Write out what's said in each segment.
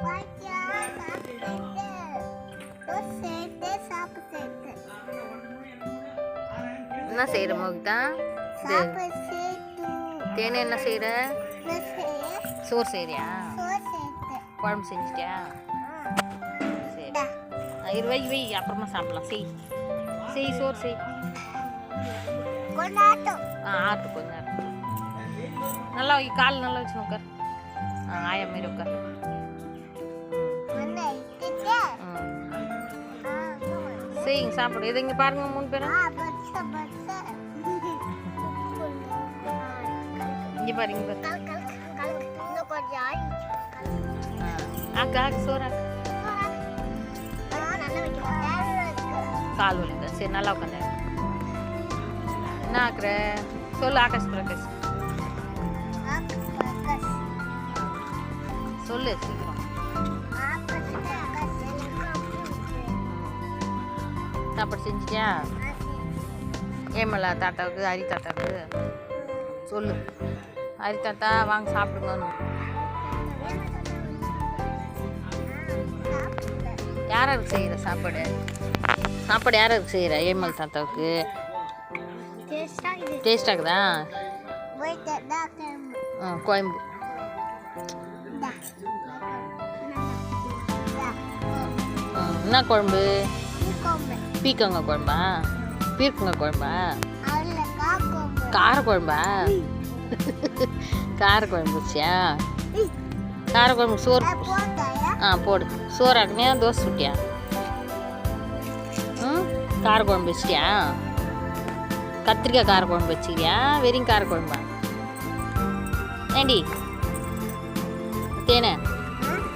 பாத்தியா சாப்பிட்டு சேர்த்து சாப்பிட்டு என்ன செய்கிற மோகிதா? சாப்பிட்டு தேனே என்ன செய்கிற? சோறு செய்கிறியா? குழம்பு செஞ்சிட்டியா? சரி இது வை வை, அப்புறமா சாப்பிடலாம். செய் செய், சோறு செய். ஆட்டு கொஞ்ச நேரம் நல்லா வை, கால் நல்லா வச்சு உட்கார். ஆயா மாரி உட்கார். செய்யுங்க, சாப்பிடு. இது இங்கே பாருங்க, 3 பேரும் இங்கே பாரு, இங்கே பாரு. ஆக்கு ஆக்கு, சோறு ஆக்கு. கால் வலிக்குதா? சரி நல்லா உட்காந்து. என்ன ஆக்குற? சொல்லு. ஆகாஷ் பிரகாஷ் சொல்லு சீக்கிரம். சாப்பாடு செஞ்சிட்டியா? ஏமலா தாத்தாவுக்கு, ஹரி தாத்தாவுக்கு சொல்லு. ஹரி தாத்தா வாங்க சாப்பிடுங்க. யாருக்கு செய்கிற சாப்பாடு? சாப்பாடு யாருக்கு செய்கிற? ஏமல் தாத்தாவுக்கு. டேஸ்டாகுதா? கோயம்பு. என்ன குழம்பு? பீக்கங்க குழம்பா? பீர்க்கங்க குழம்பா? கார குழம்பா? கார குழம்பு வச்சியா? கார குழம்பு சோறு போடு. சோறு ஆக்குனியா, தோசை சுட்டியா? கார குழம்பு வச்சிட்டியா? கத்திரிக்காய் கார குழம்பு வச்சுக்கிறியா? வெறும் கார குழம்பா? ஏண்டி தேனே,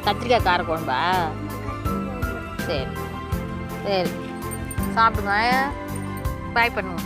கத்திரிக்காய் கார குழம்பா? சரி சரி, சாப்பிடுங்க. பாய் பண்ணுங்க.